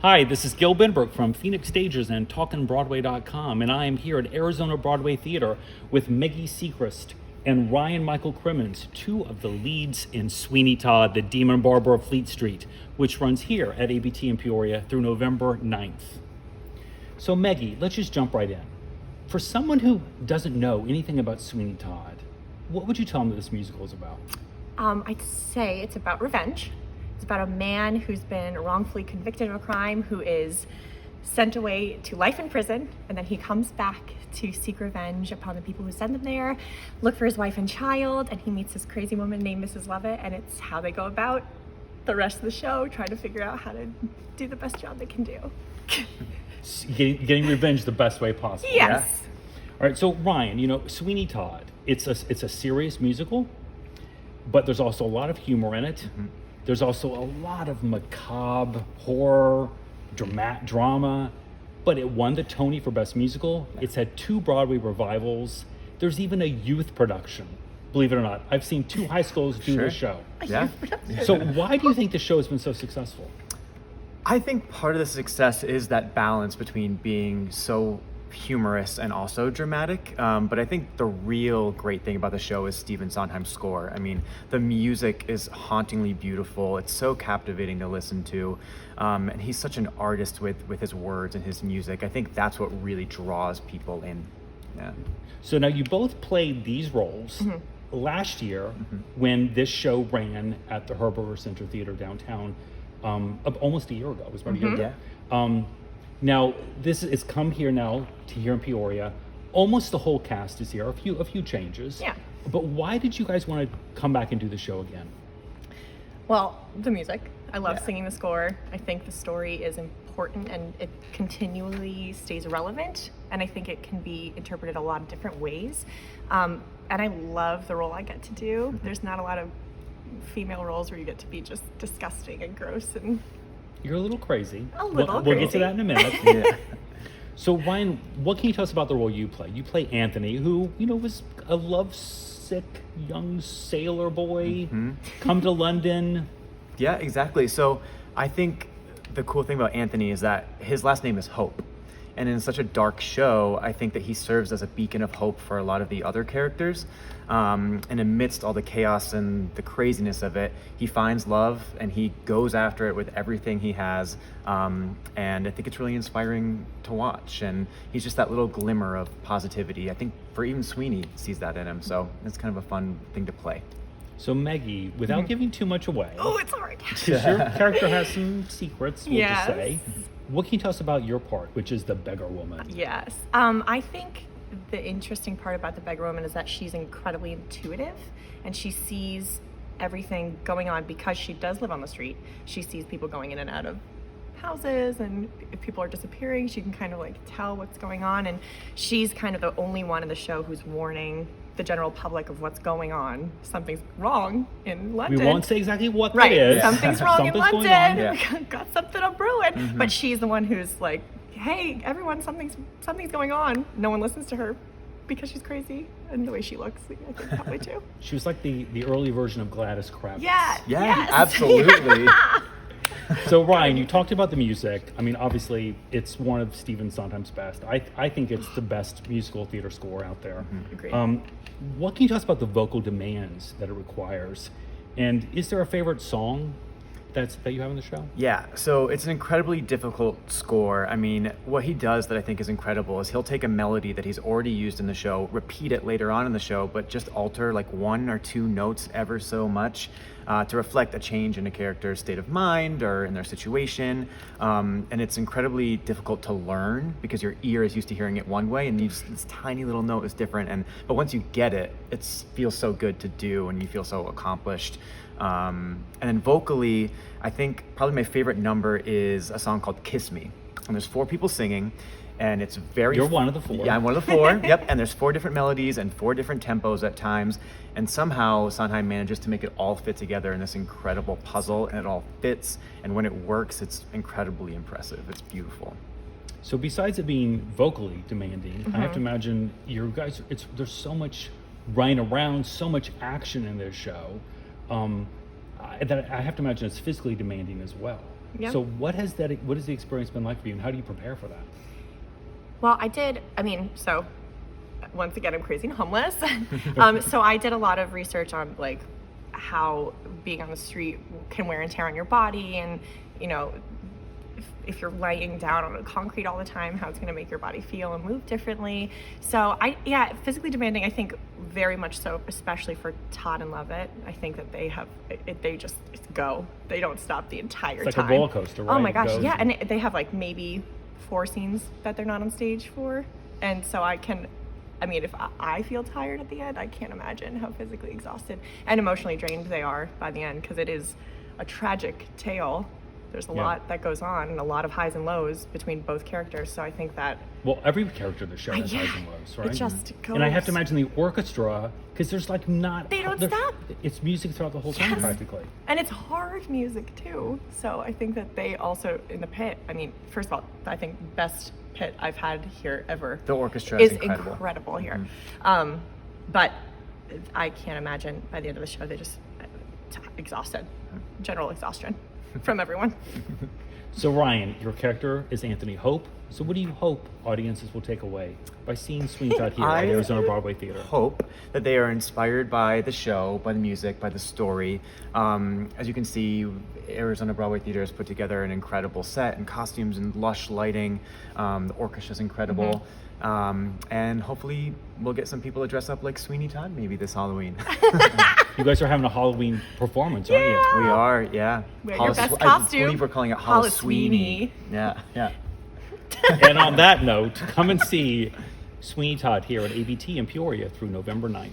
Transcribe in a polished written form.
Hi, this is Gil Benbrook from PhxStages and TalkinBroadway.com, and I am here at Arizona Broadway Theatre with Meggie Siegrist and Ryan Michael Crimmins, two of the leads in Sweeney Todd, the Demon Barber of Fleet Street, which runs here at ABT in Peoria through November 9th. So Meggie, let's just jump right in. For someone who doesn't know anything about Sweeney Todd, what would you tell them that this musical is about? I'd say it's about revenge. It's about a man who's been wrongfully convicted of a crime, who is sent away to life in prison, and then he comes back to seek revenge upon the people who sent him there, look for his wife and child, and he meets this crazy woman named Mrs. Lovett, and it's how they go about the rest of the show, trying to figure out how to do the best job they can do. Getting revenge the best way possible. Yes. Yeah? All right, so Ryan, Sweeney Todd, it's a serious musical, but there's also a lot of humor in it. Mm-hmm. There's also a lot of macabre horror, drama, but it won the Tony for Best Musical. It's had 2 Broadway revivals. There's even a youth production, believe it or not. I've seen 2 high schools do this show. Yeah. So why do you think the show has been so successful? I think part of the success is that balance between being so humorous and also dramatic, but I think the real great thing about the show is Stephen Sondheim's score. I mean, the music is hauntingly beautiful. It's so captivating to listen to, and he's such an artist with his words and his music. I think that's what really draws people in. Yeah. So now you both played these roles last year when this show ran at the Herberger Center Theater downtown, almost a year ago. It was about a year ago. Yeah. Now it's come here now to here in Peoria. Almost the whole cast is here. A few changes. Yeah. But why did you guys want to come back and do the show again? Well, the music. I love singing the score. I think the story is important and it continually stays relevant. And I think it can be interpreted a lot of different ways. And I love the role I get to do. There's not a lot of female roles where you get to be just disgusting and gross and... You're a little crazy. We'll get to that in a minute. Yeah. So Ryan, what can you tell us about the role you play? You play Anthony, who, was a lovesick young sailor boy, come to London. Yeah, exactly. So I think the cool thing about Anthony is that his last name is Hope. And in such a dark show, I think that he serves as a beacon of hope for a lot of the other characters. And amidst all the chaos and the craziness of it, he finds love and he goes after it with everything he has. And I think it's really inspiring to watch. And he's just that little glimmer of positivity. I think for even Sweeney sees that in him. So it's kind of a fun thing to play. So Meggie, without giving too much away, it's hard. because your character has some secrets, we'll just Yes. say. What can you tell us about your part, which is the Beggar Woman? Yes. I think the interesting part about the Beggar Woman is that she's incredibly intuitive and she sees everything going on because she does live on the street. She sees people going in and out of houses, and if people are disappearing, she can kind of tell what's going on, and she's kind of the only one in the show who's warning the general public of what's going on. Something's wrong in London. We won't say exactly what Right. that is. Something's wrong in Something's going London. on. Yeah. Got something on brewing. But she's the one who's like, hey, everyone, something's going on. No one listens to her because she's crazy, and the way she looks, I think probably too. She was like the early version of Gladys Kravitz. Yeah. Yeah, yes. absolutely. So Ryan, you talked about the music. I mean, obviously, it's one of Stephen Sondheim's best. I think it's the best musical theater score out there. Agreed. What can you tell us about the vocal demands that it requires? And is there a favorite song that you have in the show? Yeah, so it's an incredibly difficult score. I mean, what he does that I think is incredible is he'll take a melody that he's already used in the show, repeat it later on in the show, but just alter 1 or 2 notes ever so much to reflect a change in a character's state of mind or in their situation. And it's incredibly difficult to learn because your ear is used to hearing it one way, and this tiny little note is different. But once you get it, it feels so good to do, and you feel so accomplished. And then vocally, I think probably my favorite number is a song called Kiss Me. And there's 4 people singing, and it's very... You're one of the 4. Yeah, I'm one of the 4. Yep, and there's 4 different melodies and 4 different tempos at times. And somehow Sondheim manages to make it all fit together in this incredible puzzle, and it all fits. And when it works, it's incredibly impressive. It's beautiful. So besides it being vocally demanding, I have to imagine you guys, there's so much running around, so much action in this show. That I have to imagine it's physically demanding as well. Yeah. So what has the experience been like for you, and how do you prepare for that? Well, so once again, I'm crazy and homeless. So I did a lot of research on like how being on the street can wear and tear on your body, and if you're laying down on concrete all the time, how it's going to make your body feel and move differently. So physically demanding, I think very much so, especially for Todd and Lovett. I think that they just go. They don't stop the entire It's like time. a roller coaster, right? Oh my gosh, It goes yeah. And they have like maybe 4 scenes that they're not on stage for. And so if I feel tired at the end, I can't imagine how physically exhausted and emotionally drained they are by the end, because it is a tragic tale. There's a lot that goes on, and a lot of highs and lows between both characters. So I think that... Well, every character in the show has Yeah, highs and lows, right? it just goes... And I have to imagine the orchestra, because there's like not... They don't stop. It's music throughout the whole time, Yes. practically. And it's hard music, too. So I think that they also, in the pit, first of all, I think best pit I've had here ever. The orchestra is is incredible here. Mm-hmm. But I can't imagine by the end of the show, they're just exhausted. General exhaustion from everyone. So Ryan, your character is Anthony Hope. So what do you hope audiences will take away by seeing Sweeney Todd here at Arizona Broadway Theatre? Hope that they are inspired by the show, by the music, by the story. As you can see, Arizona Broadway Theatre has put together an incredible set and costumes and lush lighting. The orchestra is incredible. Mm-hmm. And hopefully we'll get some people to dress up like Sweeney Todd maybe this Halloween. You guys are having a Halloween performance, aren't you? We are, yeah. Wear your best costume. I believe we're calling it Sweeney. Yeah. And on that note, come and see Sweeney Todd here at ABT in Peoria through November 9th.